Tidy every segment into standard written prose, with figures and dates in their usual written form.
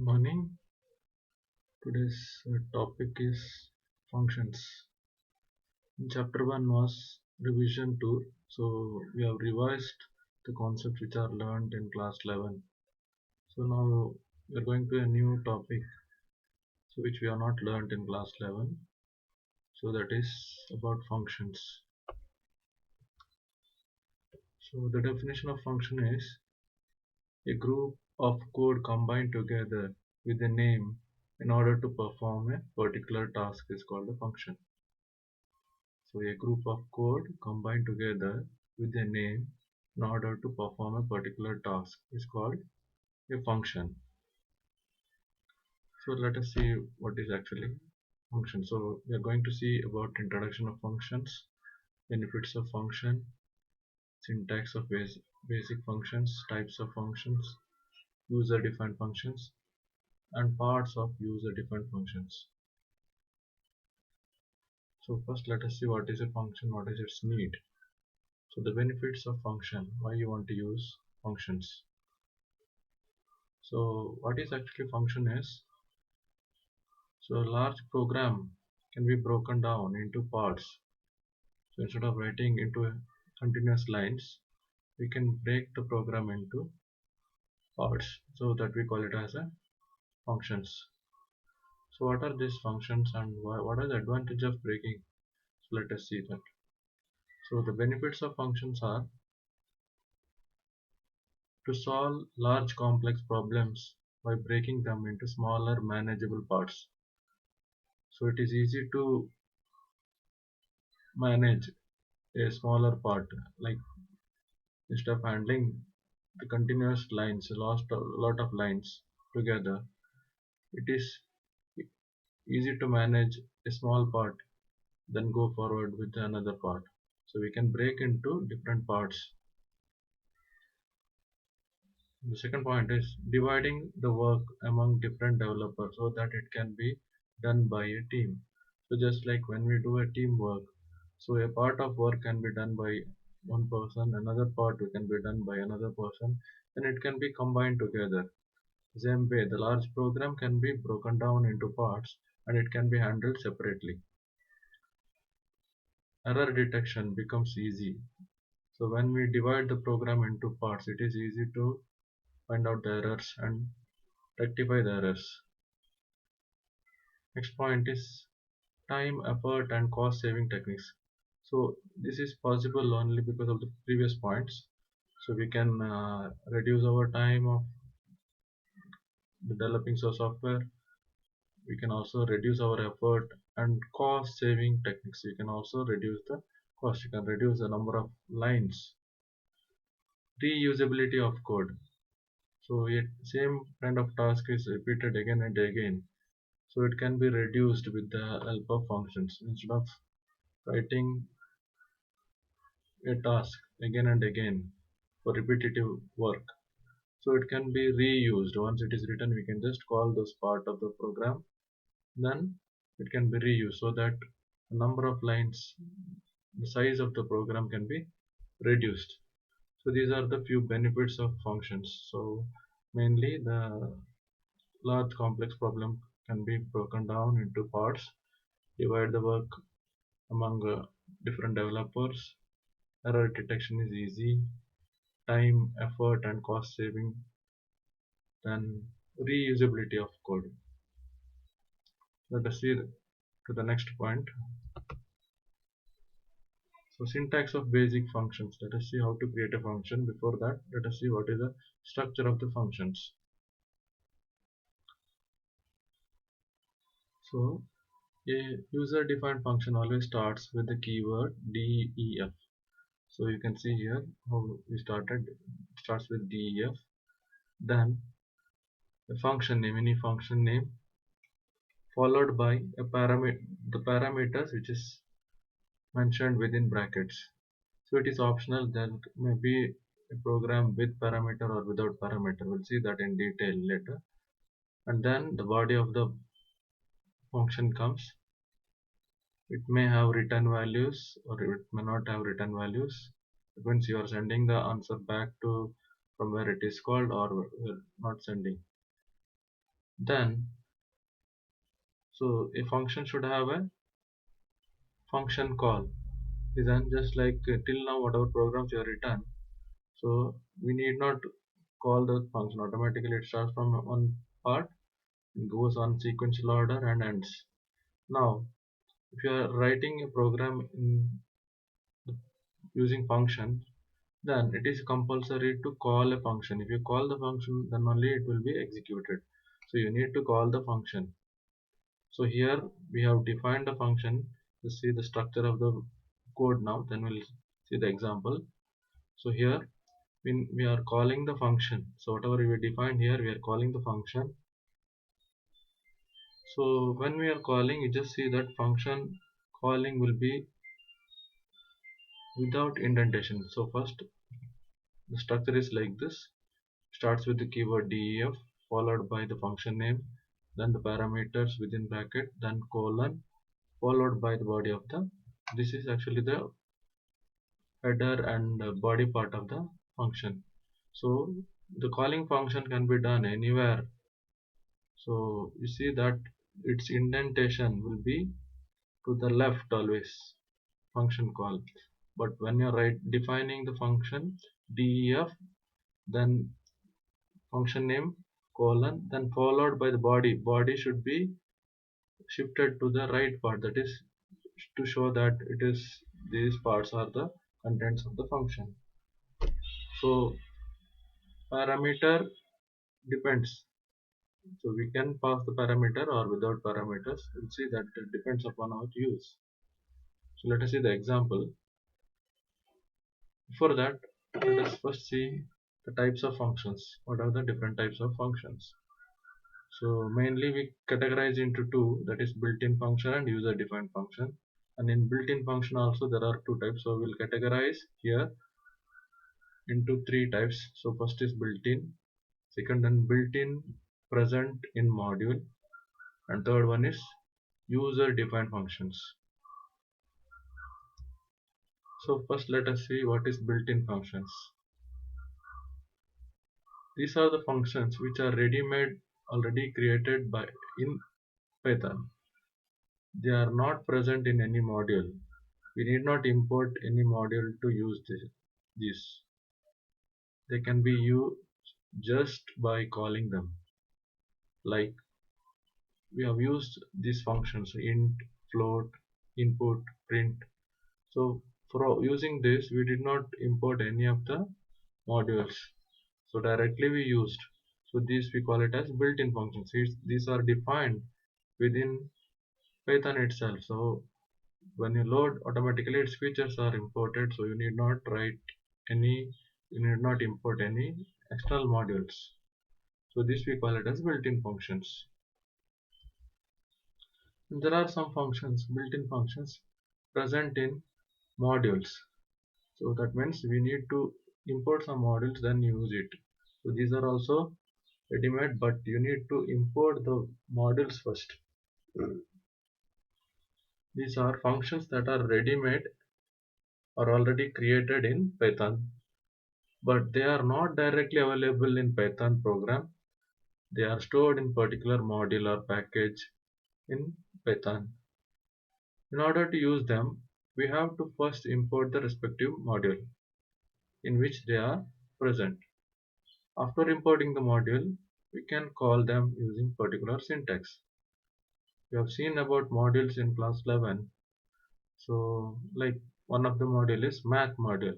Morning. Today's topic is functions. Chapter 1 was revision 2. So we have revised the concepts which are learned in class 11. So now we are going to a new topic which we are not learned in class 11. So that is about functions. So the definition of function is a group of code combined together with a name in order to perform a particular task is called a function. So a group of code combined together with a name in order to perform a particular task is called a function. So let us see what is actually function. So we are going to see about introduction of functions, benefits of function, syntax of basic functions, types of functions, user defined functions, and parts of user defined functions. So first let us see what is a function, what is its need. So the benefits of function, why you want to use functions. So what is actually function is, so a large program can be broken down into parts. So instead of writing into continuous lines, we can break the program into parts, so that we call it as a functions. So what are these functions and what are the advantage of breaking? So let us see that. So the benefits of functions are to solve large complex problems by breaking them into smaller manageable parts. So it is easy to manage a smaller part, like instead of handling the continuous lines, a lot of lines together, it is easy to manage a small part, then go forward with another part. So we can break into different parts. The second point is dividing the work among different developers so that it can be done by a team. So just like when we do a teamwork, so a part of work can be done by one person, another part can be done by another person, and it can be combined together. Same way, the large program can be broken down into parts and it can be handled separately. Error detection becomes easy. So when we divide the program into parts, it is easy to find out the errors and rectify the errors. Next point is time, effort, and cost saving techniques. So this is possible only because of the previous points. So we can reduce our time of developing our software. We can also reduce our effort and cost saving techniques. You can also reduce the cost. You can reduce the number of lines. Reusability of code. So it same kind of task is repeated again and again. So it can be reduced with the help of functions. Instead of writing a task again and again for repetitive work, so it can be reused. Once it is written, we can just call those part of the program, then it can be reused, so that the number of lines, the size of the program can be reduced. So these are the few benefits of functions. So mainly the large complex problem can be broken down into parts, divide the work among different developers, error detection is easy, time, effort, and cost saving, then reusability of code. Let us see to the next point. So syntax of basic functions. Let us see how to create a function. Before that, let us see what is the structure of the functions. So a user defined function always starts with the keyword def. So you can see here how we started. It starts with def, then a function name, any function name, followed by a the parameters which is mentioned within brackets. So it is optional. There may be a program with parameter or without parameter. We'll see that in detail later. And then the body of the function comes. It may have return values or it may not have return values. It means you are sending the answer back to from where it is called or not sending. Then, so a function should have a function call. Then just like till now whatever programs you have written, so we need not call the function automatically. It starts from one part, goes on sequential order and ends. Now if you are writing a program in using function, then it is compulsory to call a function. If you call the function, then only it will be executed. So you need to call the function. So here we have defined the function. To see the structure of the code now, then we'll see the example. So here when we are calling the function, so whatever we defined here, we are calling the function. So when we are calling, you just see that function calling will be without indentation. So first the structure is like this: starts with the keyword def, followed by the function name, then the parameters within bracket, then colon, followed by the body of the, this is actually the header and body part of the function. So the calling function can be done anywhere. So you see that its indentation will be to the left always, function call. But when you're defining the function def, then function name colon, then followed by the body should be shifted to the right part, that is to show that it is, these parts are the contents of the function. So parameter depends, so we can pass the parameter or without parameters. We'll see that it depends upon our use. So let us see the example. Before that, let us first see the types of functions. What are the different types of functions? So mainly we categorize into two, that is built-in function and user-defined function. And in built-in function also there are two types. So we'll categorize here into three types. So first is built-in, second and built-in present in module, and third one is user-defined functions. So first let us see what is built-in functions. These are the functions which are ready-made, already created by in Python. They are not present in any module. We need not import any module to use this. They can be used just by calling them. Like we have used these functions int, float, input, print. So for using this, we did not import any of the modules. So directly we used. So these we call it as built-in functions. These are defined within Python itself. So when you load, automatically its features are imported. So you need not write any, you need not import any external modules. So this we call it as built-in functions. And there are some functions, built-in functions present in modules. So that means we need to import some modules then use it. So these are also ready-made, but you need to import the modules first. These are functions that are ready-made or already created in Python, but they are not directly available in Python program. They are stored in particular module or package in Python. In order to use them, we have to first import the respective module in which they are present. After importing the module, we can call them using particular syntax. We have seen about modules in class 11. So like one of the module is math module.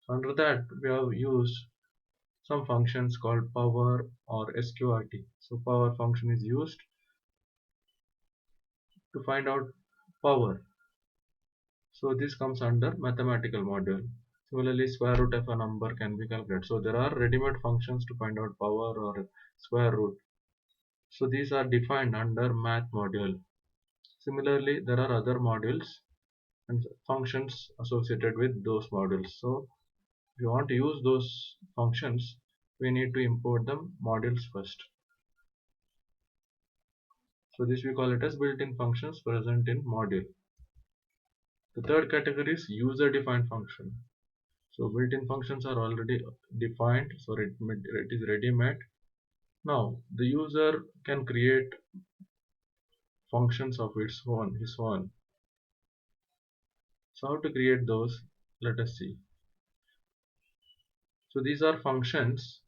So under that we have used some functions called power or sqrt. So power function is used to find out power. So this comes under mathematical module. Similarly, square root of a number can be calculated. So there are ready-made functions to find out power or square root. So these are defined under math module. Similarly, there are other modules and functions associated with those modules. So if you want to use those functions, we need to import them modules first. So this we call it as built-in functions present in module. The third category is user-defined function. So built-in functions are already defined, so it is ready-made, Now the user can create functions of his own. So how to create those? Let us see. So these are functions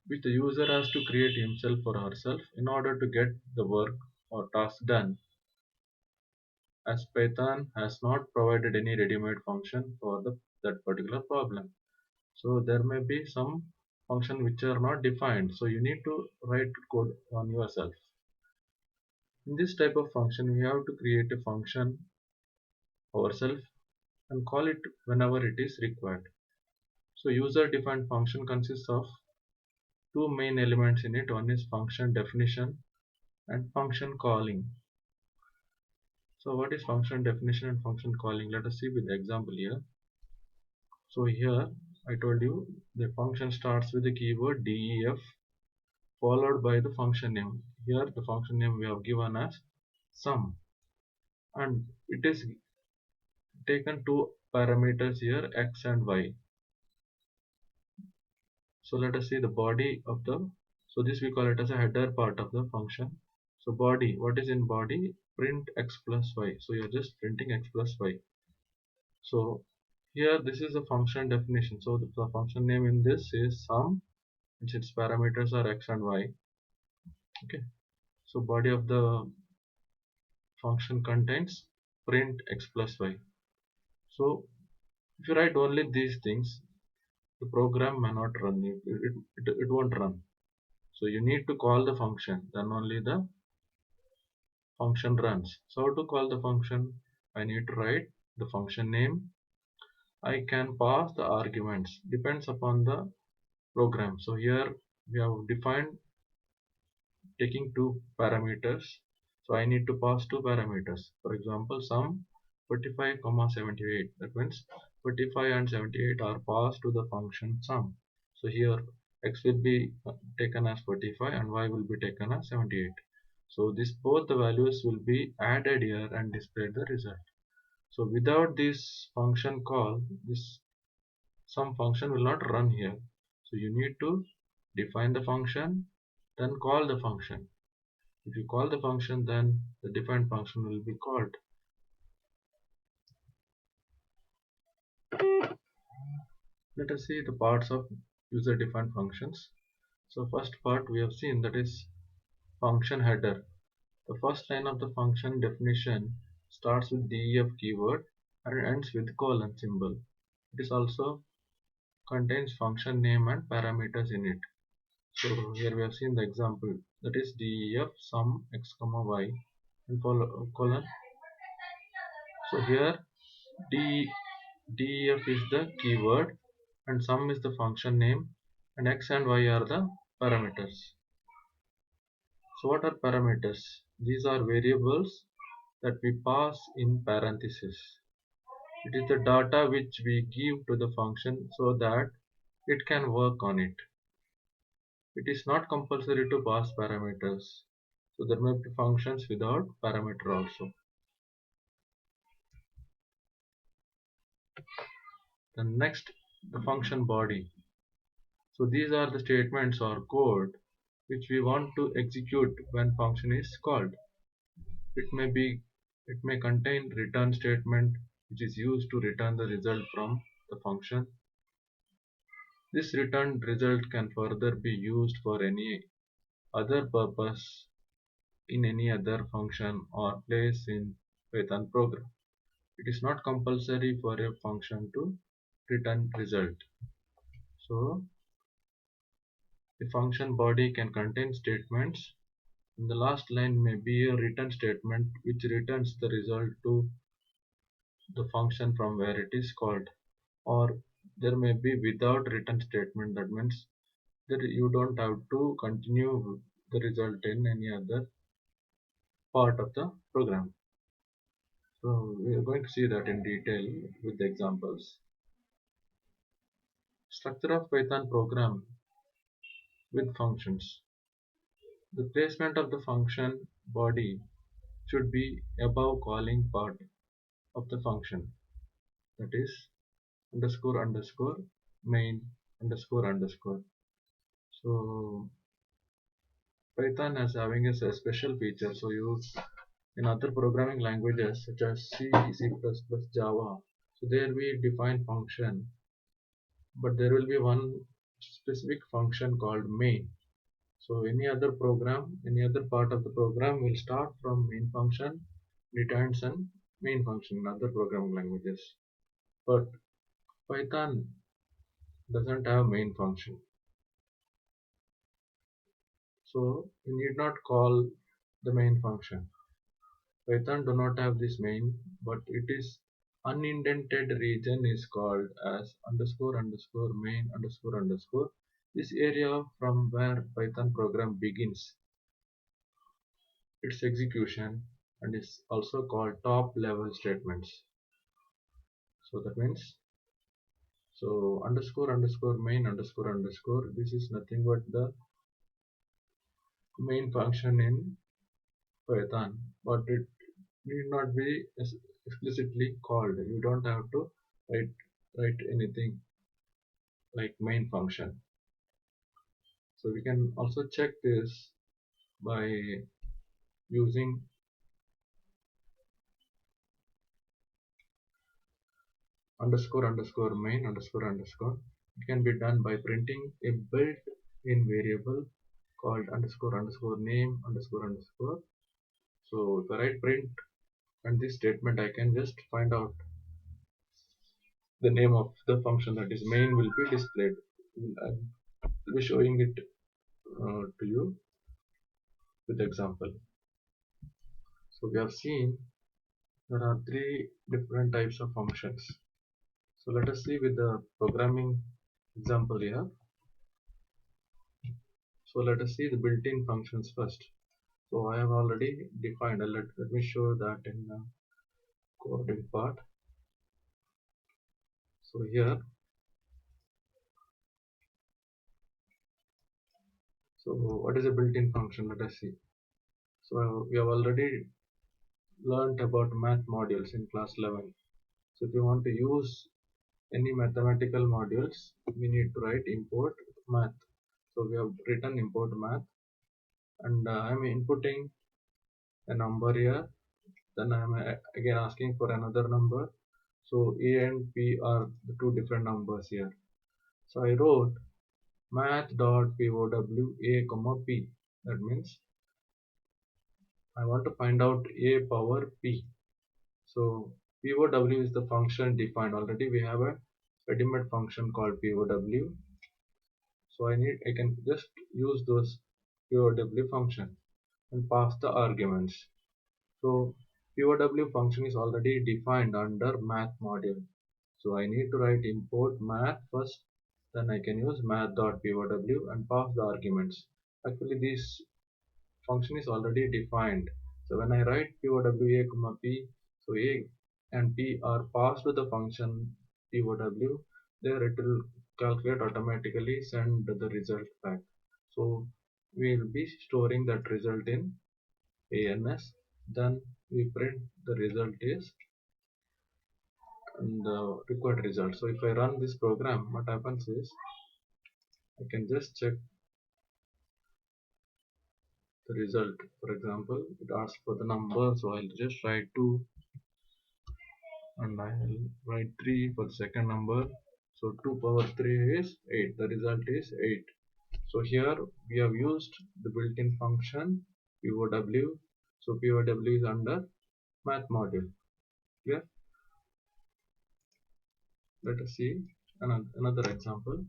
which the user has to create himself or herself in order to get the work or task done, as Python has not provided any ready-made function for that particular problem. So there may be some function which are not defined, so you need to write code on yourself. In this type of function, we have to create a function ourselves and call it whenever it is required. So user defined function consists of two main elements in it. One is function definition and function calling. So what is function definition and function calling? Let us see with the example here. So here I told you the function starts with the keyword def followed by the function name. Here the function name we have given as sum, and it is taken two parameters here, x and y. So let us see the body of the, so this we call it as a header part of the function. So body, what is in body? Print x plus y. So you're just printing x plus y. So here this is a function definition. So the function name in this is sum, and its parameters are x and y. Okay. So body of the function contains print x plus y. So if you write only these things, the program may not run. It won't run. So you need to call the function, then only the function runs. So how to call the function? I need to write the function name. I can pass the arguments, depends upon the program. So here we have defined taking two parameters. So I need to pass two parameters. For example, sum 45, 78. That means 45 and 78 are passed to the function sum. So here x will be taken as 45 and y will be taken as 78. So this both the values will be added here and displayed the result. So without this function call, this sum function will not run here. So you need to define the function, then call the function. If you call the function, then the defined function will be called. Let us see the parts of user defined functions. So first part we have seen, that is function header. The first line of the function definition starts with def keyword and ends with colon symbol. It is also contains function name and parameters in it. So here we have seen the example, that is def sum x comma y and colon. So here def is the keyword and sum is the function name and x and y are the parameters. So what are parameters? These are variables that we pass in parentheses. It is the data which we give to the function so that it can work on it. It is not compulsory to pass parameters. So there may be functions without parameter also. Then next, the function body. So these are the statements or code which we want to execute when function is called. It may contain return statement which is used to return the result from the function. This returned result can further be used for any other purpose in any other function or place in Python program. It is not compulsory for a function to return result. So the function body can contain statements, and the last line may be a return statement which returns the result to the function from where it is called. Or there may be without return statement, that means that you don't have to continue the result in any other part of the program. So we are going to see that in detail with the examples. Structure of Python program with functions. The placement of the function body should be above calling part of the function, that is underscore underscore main underscore underscore. So Python is having a special feature. So you in other programming languages such as C, C++, Java, so there we define function, but there will be one specific function called main. So any other program, any other part of the program will start from main function, returns an main function in other programming languages. But Python doesn't have main function. So you need not call the main function. Python do not have this main, but it is unindented region is called as underscore underscore main underscore underscore. This area from where Python program begins its execution and is also called top level statements. So that means so underscore underscore main underscore underscore, this is nothing but the main function in Python, but it need not be explicitly called. You don't have to write anything like main function. So we can also check this by using underscore underscore main underscore underscore. It can be done by printing a built-in variable called underscore underscore name underscore underscore. So if I write print and this statement, I can just find out the name of the function that is main will be displayed. I'll be showing it to you with example. So we have seen there are three different types of functions. So let us see with the programming example here. So let us see the built-in functions first. So I have already defined, let me show that in the coding part. So here, so what is a built-in function? Let us see. So we have already learned about math modules in class 11. So if you want to use any mathematical modules, we need to write import math. So we have written import math, and I am inputting a number here. Then I am again asking for another number. So A and P are the two different numbers here. So I wrote math.pow a comma p. That means I want to find out a power p. So pow is the function defined already. We have a ready-made function called pow. So I can just use those pow function and pass the arguments. So pow function is already defined under math module. So I need to write import math first, then I can use math.pow and pass the arguments. Actually this function is already defined. So when I write pow a comma p, so a and p are passed to the function pow, there it will calculate automatically, send the result back. So we will be storing that result in ANS, then we print the result is and the required result. So if I run this program, what happens is I can just check the result. For example, it asks for the number, so I'll just write 2 and I'll write 3 for the second number. So 2 power 3 is 8. The result is 8. So here we have used the built-in function pow. So pow is under math module. Clear? Let us see another example.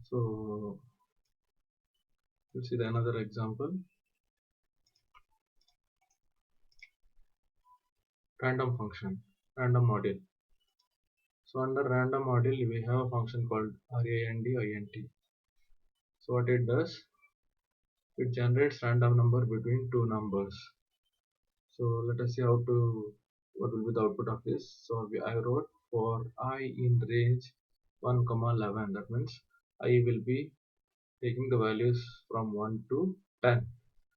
So we'll see another example. Random function, random module. So under random module we have a function called randint. So what it does, it generates random number between two numbers. So let us see what will be the output of this. So I wrote for I in range 1 comma 11. That means I will be taking the values from 1 to 10.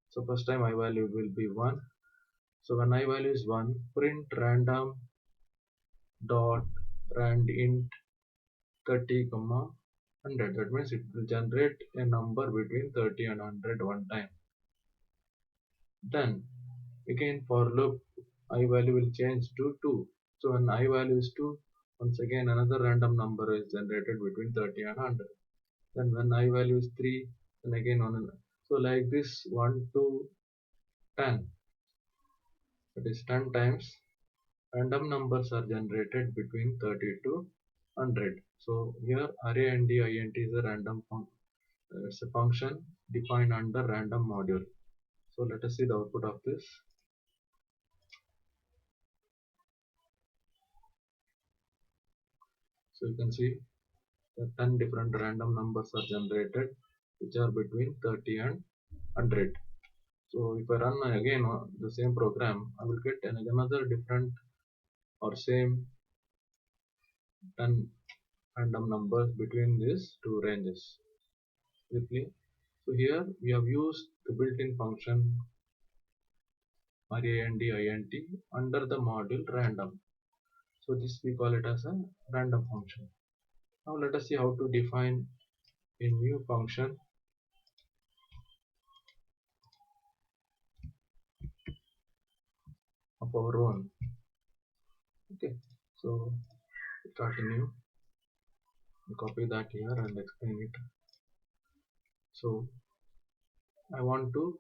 So first time I value will be 1. So when I value is 1, print random dot rand int 30 comma 100. That means it will generate a number between 30 and 100 one time. Then again for loop I value will change to 2. So when I value is 2, once again another random number is generated between 30 and 100. Then when I value is 3, then again on. So like this 1 to 10, that is 10 times random numbers are generated between 30 to 100. So here array int is a random it's a function defined under random module. So let us see the output of this. So you can see the 10 different random numbers are generated which are between 30 and 100. So if I run again the same program, I will get another different or same 10 random numbers between these two ranges. Simply, so here we have used the built-in function array under the module random. So this we call it as a random function. Now let us see how to define a new function of our own. Okay, so start a new, copy that here and explain it. So I want to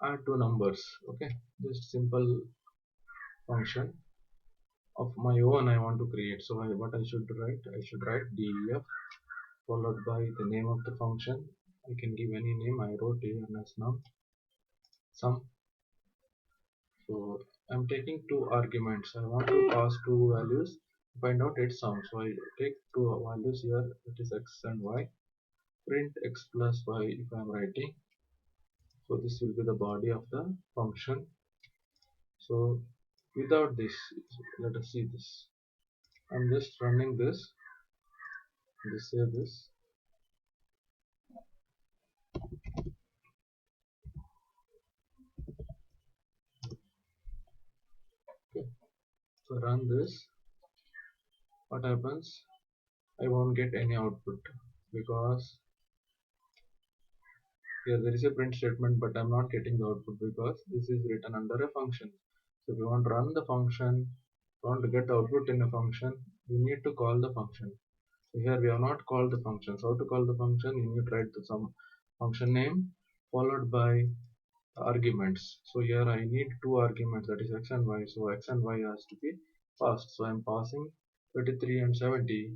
add two numbers. Okay, just simple function of my own I want to create. So what I should write? I should write def followed by the name of the function. I can give any name. I wrote here as num sum. So I'm taking two arguments. I want to pass two values to find out its sum. So I take two values here. It is x and y. Print x plus y if I'm writing. So this will be the body of the function. So without this, let us see this. I'm just running this. Just say this. Okay. So run this. What happens? I won't get any output because here there is a print statement, but I'm not getting the output because this is written under a function. So if you want to run the function, want to get the output in a function, you need to call the function. So here we have not called the function. So how to call the function? You need to write some function name followed by arguments. So here I need two arguments, that is x and y. So x and y has to be passed. So I'm passing 33 and 70.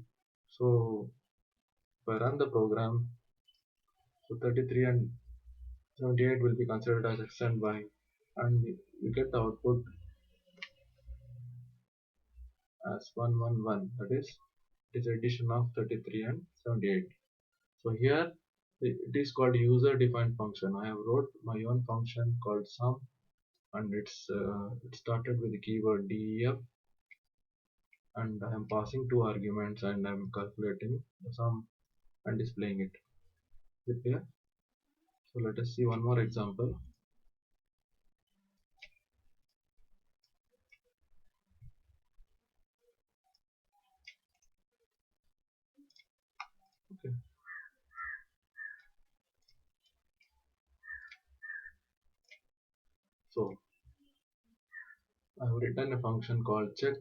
So if I run the program, so 33 and 78 will be considered as x and y, and you get the output as 111. That is, it is addition of 33 and 78. So here it is called user defined function. I have wrote my own function called sum, and it started with the keyword def, and I am passing two arguments and I am calculating the sum and displaying it. Is it clear? So let us see one more example. Okay. So I have written a function called check.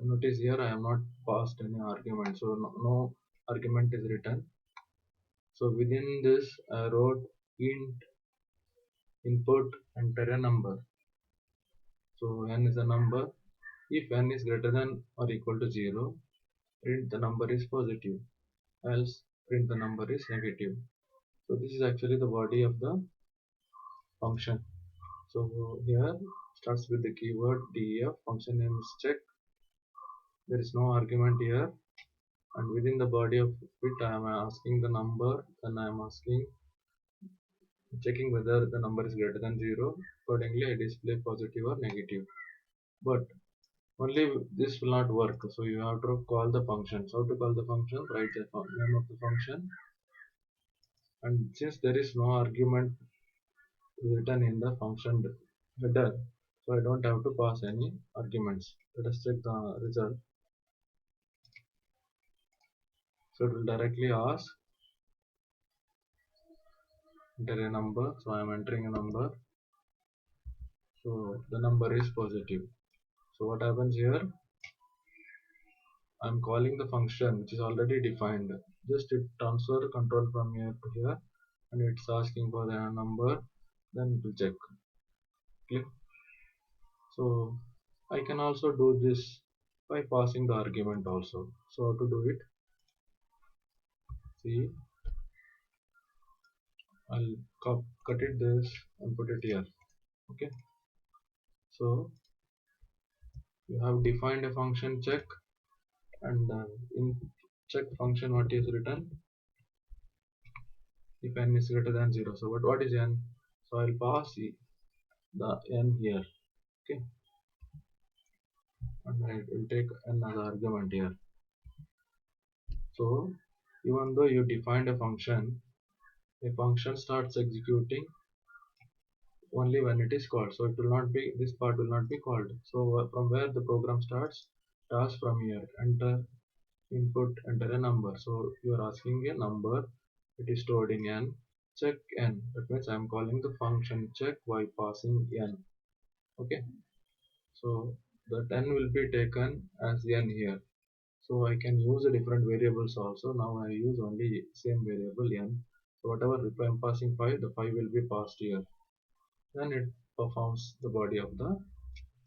Notice here I have not passed any argument, so no argument is written. So within this I wrote int input enter a number. So n is a number. If n is greater than or equal to 0, print the number is positive, else print the number is negative. So this is actually the body of the function. So here starts with the keyword def, function name is check. There is no argument here, and within the body of it I am asking the number, then I am asking checking whether the number is greater than 0. Accordingly I display positive or negative, but only this will not work. So you have to call the function. So how to call the function? Write the name of the function, and since there is no argument written in the function header, so I don't have to pass any arguments. Let us check the result. So it will directly ask, enter a number. So I am entering a number. So the number is positive. So what happens here? I am calling the function which is already defined. Just it transfer control from here to here, and it's asking for the number. Then it will check. Click. So I can also do this by passing the argument also. So how to do it? See, I'll cut it this and put it here. Okay. So you have defined a function check, and in check function what is written, if n is greater than 0. So what is n? So I'll pass the n here. Okay, and I will take n as argument here. So even though you defined a function starts executing only when it is called. So it will not be, this part will not be called. So from where the program starts, starts from here. Enter input, enter a number. So you are asking a number, it is stored in n. Check n, that means I am calling the function check by passing n. Okay, so the n will be taken as n here. So I can use a different variables also. Now I use only same variable n. So whatever if I am passing 5, the 5 will be passed here. Then it performs the body of the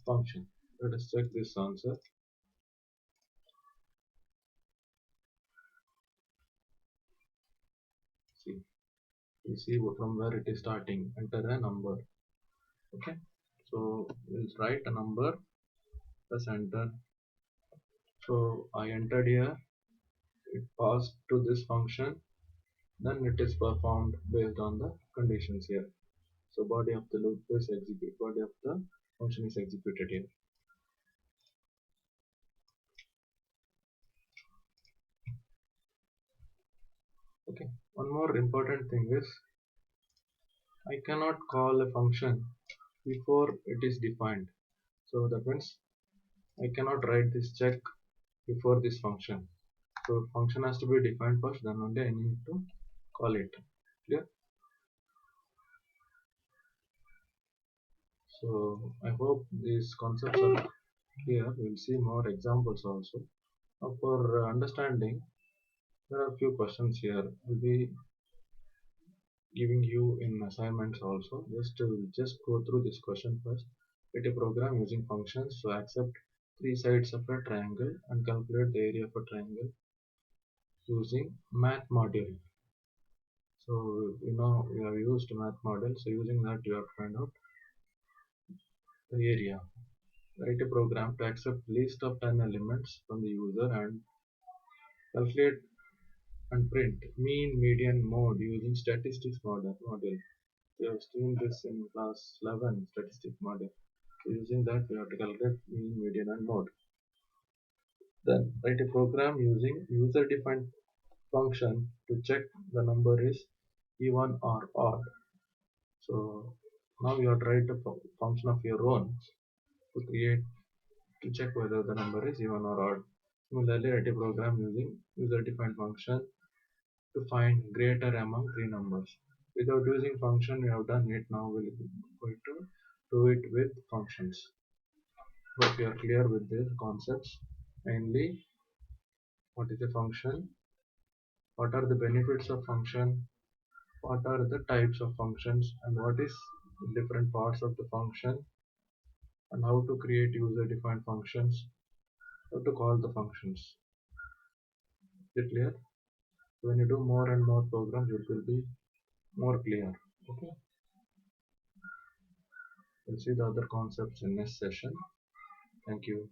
function. Let us check this answer. See, you see from where it is starting. Enter a number. Okay, so we'll write a number, press enter. So I entered here, it passed to this function, then it is performed based on the conditions here. So body of the loop is executed, body of the function is executed here. Okay, one more important thing is I cannot call a function before it is defined. So that means I cannot write this check before this function. So function has to be defined first, then only I need to call it. Clear? So I hope these concepts are clear. We'll see more examples also. Now for understanding, there are a few questions here. I'll be giving you in assignments also. Just go through this question first. Write a program using functions to accept three sides of a triangle and calculate the area of a triangle using math module. So you know we have used math model. So using that you have to find out the area. Write a program to accept list of 10 elements from the user and calculate and print mean, median, mode using statistics model. We have seen this in class 11 statistics model. So using that we have to calculate mean, median and mode. Then write a program using user defined function to check the number is even or odd. So now you have to write a function of your own to check whether the number is even or odd. Similarly, write a program using user defined function to find greater among three numbers. Without using function, we have done it. Now we're going to do it with functions. Hope you are clear with these concepts. Mainly, what is a function? What are the benefits of function? What are the types of functions? And what is the different parts of the function? And how to create user-defined functions? How to call the functions? Is it clear? So when you do more and more programs, it will be more clear. Okay. We'll see the other concepts in next session. Thank you.